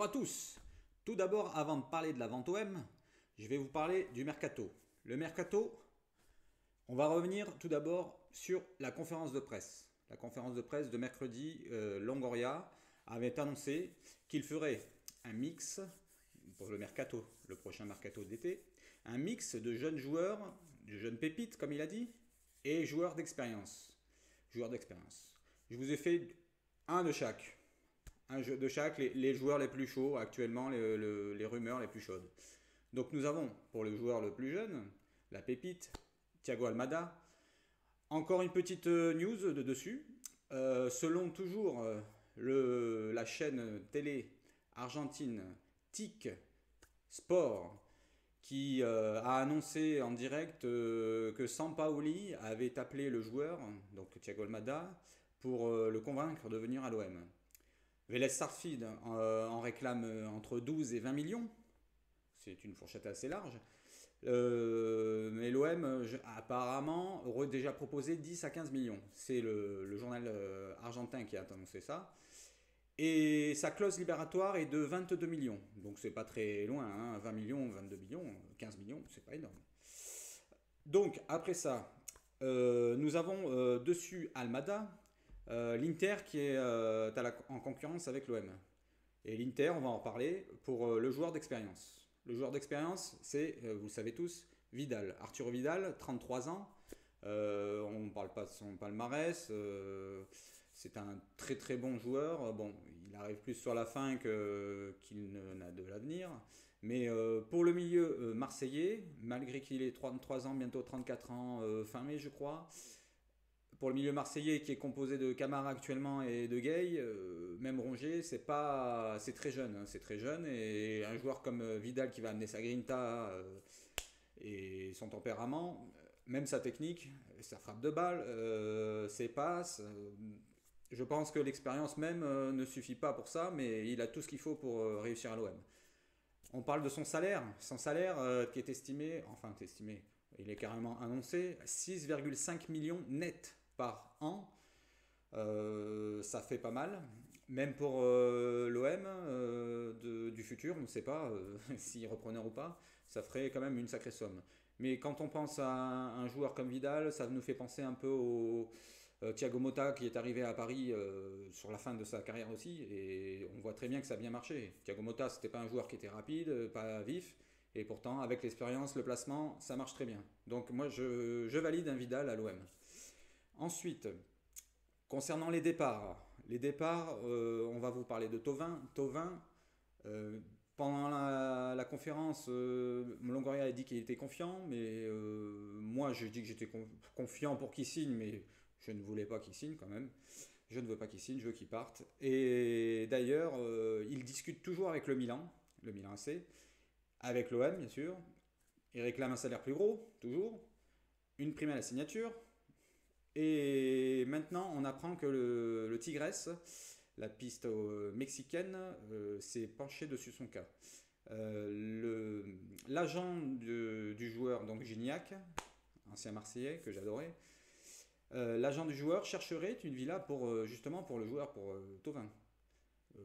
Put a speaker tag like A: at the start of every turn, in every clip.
A: Bonjour à tous. Tout d'abord, avant de parler de la vente OM, je vais vous parler du mercato. Le mercato, on va revenir tout d'abord sur la conférence de presse. La conférence de presse de mercredi, Longoria avait annoncé qu'il ferait un mix pour le mercato, le prochain mercato d'été, un mix de jeunes joueurs, de jeunes pépites comme il a dit, et joueurs d'expérience. Joueurs d'expérience. Je vous ai fait un de chaque. Un jeu de chaque, les joueurs les plus chauds actuellement, les rumeurs les plus chaudes. Donc nous avons pour le joueur le plus jeune, la pépite, Thiago Almada. Encore une petite news de dessus. Selon toujours la chaîne télé argentine TIC Sport, qui a annoncé en direct que Sampaoli avait appelé le joueur, donc Thiago Almada, pour le convaincre de venir à l'OM. Vélez Sarsfield en réclame entre 12 et 20 millions. C'est une fourchette assez large. Mais l'OM apparemment aurait déjà proposé 10 à 15 millions. C'est le journal argentin qui a annoncé ça. Et sa clause libératoire est de 22 millions. Donc c'est pas très loin, hein. 20 millions, 22 millions, 15 millions, c'est pas énorme. Donc après ça, nous avons dessus Almada, l'Inter qui est en concurrence avec l'OM. Et l'Inter, on va en parler, pour le joueur d'expérience. Le joueur d'expérience, c'est, vous le savez tous, Vidal. Arturo Vidal, 33 ans. On ne parle pas de son palmarès. C'est un très très bon joueur. Bon, il arrive plus sur la fin qu'il n'a de l'avenir. Mais pour le milieu marseillais, malgré qu'il ait 33 ans, bientôt 34 ans, fin mai je crois, pour le milieu marseillais qui est composé de Camara actuellement et de Gay, même Rongier, c'est très jeune, hein, c'est très jeune, et un joueur comme Vidal qui va amener sa grinta et son tempérament, même sa technique, sa frappe de balle, ses passes, je pense que l'expérience même ne suffit pas pour ça, mais il a tout ce qu'il faut pour réussir à l'OM. On parle de son salaire qui est estimé, enfin estimé, il est carrément annoncé, 6,5 millions net par an. Ça fait pas mal. Même pour l'OM du futur, on ne sait pas s'il reprenait ou pas, ça ferait quand même une sacrée somme. Mais quand on pense à un joueur comme Vidal, ça nous fait penser un peu au Thiago Motta qui est arrivé à Paris sur la fin de sa carrière aussi. Et on voit très bien que ça a bien marché. Thiago Motta, c'était pas un joueur qui était rapide, pas vif. Et pourtant, avec l'expérience, le placement, ça marche très bien. Donc moi, je valide un Vidal à l'OM. Ensuite, concernant les départs, on va vous parler de Thauvin. Thauvin, pendant la conférence, Longoria a dit qu'il était confiant, mais moi je dis que j'étais confiant pour qu'il signe, mais je ne voulais pas qu'il signe quand même. Je ne veux pas qu'il signe, je veux qu'il parte. Et d'ailleurs, il discute toujours avec le Milan AC, avec l'OM bien sûr. Il réclame un salaire plus gros, toujours, une prime à la signature. Et maintenant, on apprend que le Tigres, la piste mexicaine, s'est penché dessus son cas. L'agent du joueur, donc Gignac, ancien Marseillais que j'adorais, l'agent du joueur chercherait une villa pour justement pour le joueur, pour Thauvin. Euh,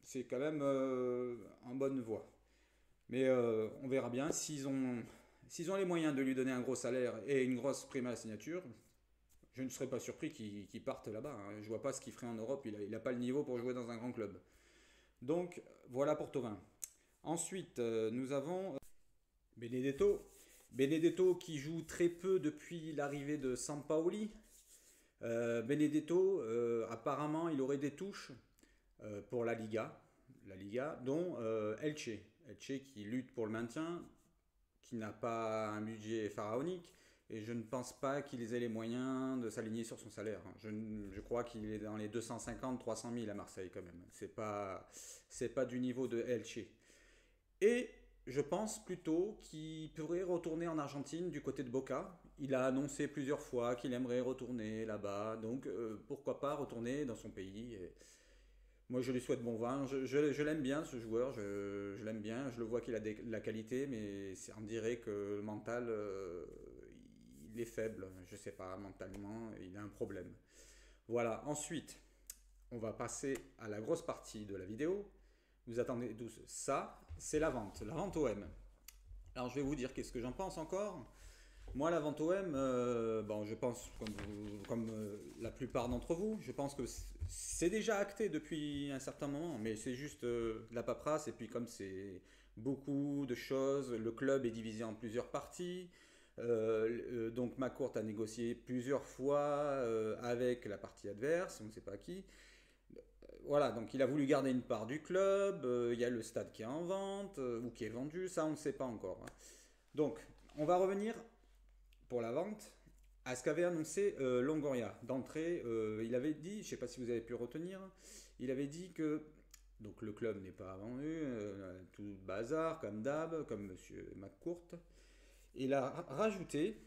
A: c'est quand même en bonne voie. Mais on verra bien s'ils ont les moyens de lui donner un gros salaire et une grosse prime à la signature. Je ne serais pas surpris qu'il parte là-bas, hein. Je vois pas ce qu'il ferait en Europe. Il n'a pas le niveau pour jouer dans un grand club. Donc voilà pour Thauvin. Ensuite, nous avons Benedetto. Benedetto qui joue très peu depuis l'arrivée de Sampaoli. Benedetto, apparemment, il aurait des touches pour la Liga, dont Elche. Elche qui lutte pour le maintien, qui n'a pas un budget pharaonique, et je ne pense pas qu'ils aient les moyens de s'aligner sur son salaire. Je crois qu'il est dans les 250-300 000 à Marseille quand même. C'est pas du niveau de Elche. Et je pense plutôt qu'il pourrait retourner en Argentine du côté de Boca. Il a annoncé plusieurs fois qu'il aimerait retourner là-bas, donc pourquoi pas retourner dans son pays. Et moi, je lui souhaite bon vent. Je l'aime bien, ce joueur. Je l'aime bien. Je le vois qu'il a de la qualité, mais on dirait que le mental, il est faible. Je sais pas, mentalement, il a un problème. Voilà. Ensuite, on va passer à la grosse partie de la vidéo. Vous attendez tous. Ça, c'est la vente OM. Alors je vais vous dire qu'est-ce que j'en pense encore. Moi, la vente OM, bon, je pense, comme la plupart d'entre vous, je pense que c'est déjà acté depuis un certain moment, mais c'est juste de la paperasse, et puis comme c'est beaucoup de choses, le club est divisé en plusieurs parties, donc McCourt a négocié plusieurs fois avec la partie adverse, on ne sait pas qui. Voilà, donc il a voulu garder une part du club, il y a le stade qui est en vente, ou qui est vendu, ça on ne sait pas encore, hein. Donc, on va revenir pour la vente à ce qu'avait annoncé Longoria. D'entrée, il avait dit, je ne sais pas si vous avez pu retenir, il avait dit que donc le club n'est pas vendu, tout bazar, comme d'hab, comme Monsieur McCourt. Il a rajouté,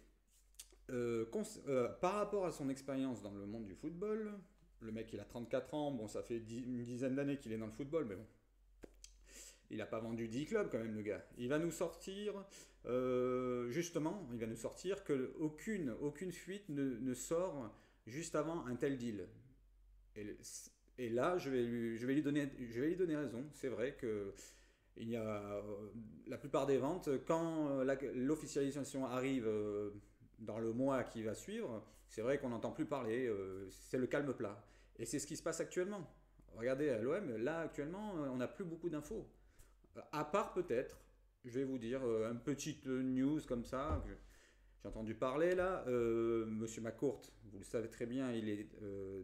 A: par rapport à son expérience dans le monde du football, le mec il a 34 ans, bon ça fait une dizaine d'années qu'il est dans le football, mais bon, il n'a pas vendu 10 clubs quand même le gars. Il va nous sortir, justement, il va nous sortir que aucune fuite ne sort juste avant un tel deal. Et, et là, je vais lui donner raison. C'est vrai que il y a la plupart des ventes, quand l'officialisation arrive dans le mois qui va suivre, c'est vrai qu'on n'entend plus parler, c'est le calme plat. Et c'est ce qui se passe actuellement. Regardez à l'OM, là actuellement, on n'a plus beaucoup d'infos. À part peut-être, je vais vous dire, une petite news comme ça, que j'ai entendu parler là. Monsieur McCourt, vous le savez très bien, il est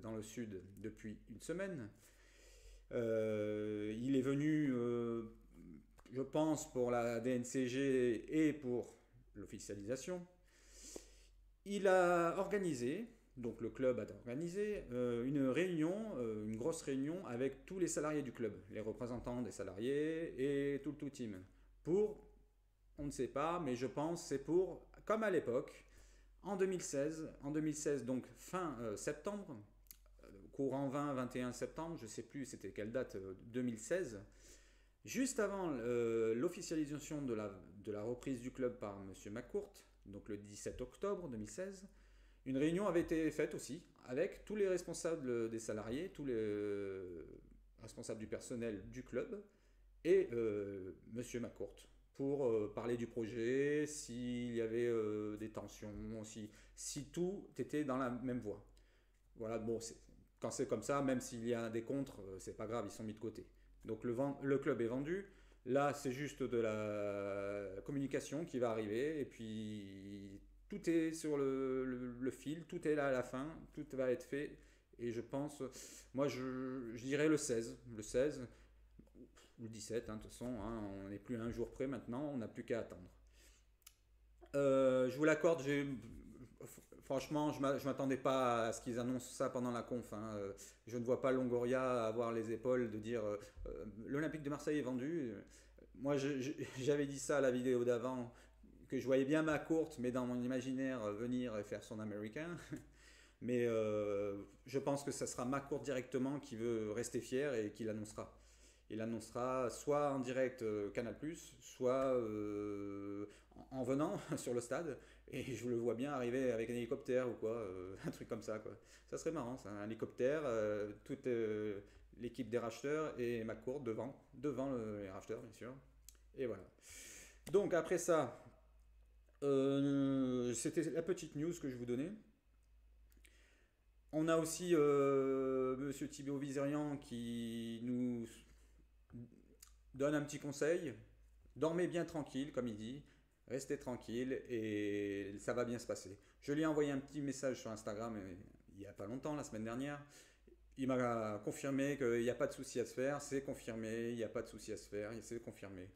A: dans le sud depuis une semaine. Il est venu, je pense, pour la DNCG et pour l'officialisation. Il a organisé, donc le club a organisé, une réunion, une grosse réunion avec tous les salariés du club, les représentants des salariés et tout le team. Pour, on ne sait pas, mais je pense c'est pour, comme à l'époque, en 2016 donc fin septembre, courant 20-21 septembre, je ne sais plus c'était quelle date, 2016, juste avant l'officialisation de la reprise du club par M. McCourt, donc le 17 octobre 2016, une réunion avait été faite aussi avec tous les responsables des salariés, tous les responsables du personnel du club et M. McCourt pour parler du projet, s'il y avait des tensions, si tout était dans la même voie. Voilà, bon, quand c'est comme ça, même s'il y a des contres, c'est pas grave, ils sont mis de côté. Donc le club est vendu. Là, c'est juste de la communication qui va arriver et puis tout est sur le fil, tout est là à la fin, tout va être fait. Et je pense, moi je dirais le 16, ou le 17, hein, de toute façon, hein, on n'est plus à un jour près maintenant, on n'a plus qu'à attendre. Je vous l'accorde, franchement, je ne m'attendais pas à ce qu'ils annoncent ça pendant la conf, hein. Je ne vois pas Longoria avoir les épaules de dire l'Olympique de Marseille est vendu. Moi, j'avais dit ça à la vidéo d'avant, que je voyais bien ma courte, mais dans mon imaginaire, venir et faire son américain. Mais je pense que ça sera ma courte directement qui veut rester fier et qui l'annoncera. Il annoncera soit en direct Canal+, soit en venant sur le stade. Et je le vois bien arriver avec un hélicoptère ou quoi, un truc comme ça, quoi. Ça serait marrant, ça, un hélicoptère, toute l'équipe des racheteurs et McCourt devant les racheteurs, bien sûr. Et voilà. Donc après ça, c'était la petite news que je vous donnais. On a aussi Monsieur Thibaut Vizerian qui nous donne un petit conseil. Dormez bien tranquille, comme il dit. Restez tranquille et ça va bien se passer. Je lui ai envoyé un petit message sur Instagram il n'y a pas longtemps, la semaine dernière. Il m'a confirmé qu'il n'y a pas de souci à se faire. C'est confirmé. Il n'y a pas de souci à se faire. C'est confirmé.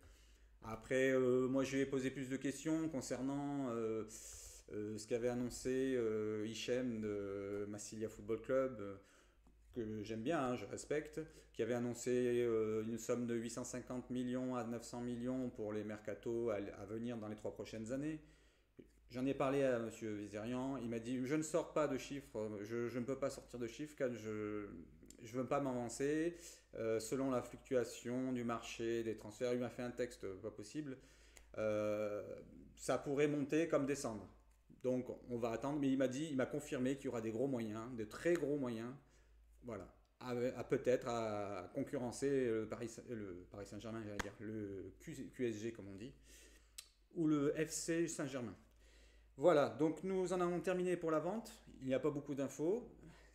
A: Après, moi, je lui ai posé plus de questions concernant ce qu'avait annoncé Hichem de Massilia Football Club, que j'aime bien, hein, je respecte, qui avait annoncé une somme de 850 millions à 900 millions pour les mercatos à venir dans les 3 prochaines années. J'en ai parlé à Monsieur Vizerian, il m'a dit je ne sors pas de chiffres, je ne peux pas sortir de chiffres car je ne veux pas m'avancer selon la fluctuation du marché, des transferts. Il m'a fait un texte pas possible. Euh, Ça pourrait monter comme descendre. Donc on va attendre, mais il m'a confirmé qu'il y aura des gros moyens, de très gros moyens. Voilà. peut-être à concurrencer le Paris Saint-Germain, j'allais dire, le QSG comme on dit, ou le FC Saint-Germain. Voilà, donc nous en avons terminé pour la vente. Il n'y a pas beaucoup d'infos,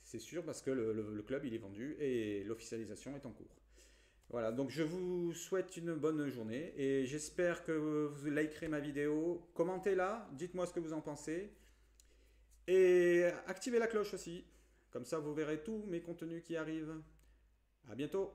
A: c'est sûr, parce que le club il est vendu et l'officialisation est en cours. Voilà, donc je vous souhaite une bonne journée et j'espère que vous likerez ma vidéo. Commentez-la, dites-moi ce que vous en pensez et activez la cloche aussi. Comme ça, vous verrez tous mes contenus qui arrivent. À bientôt!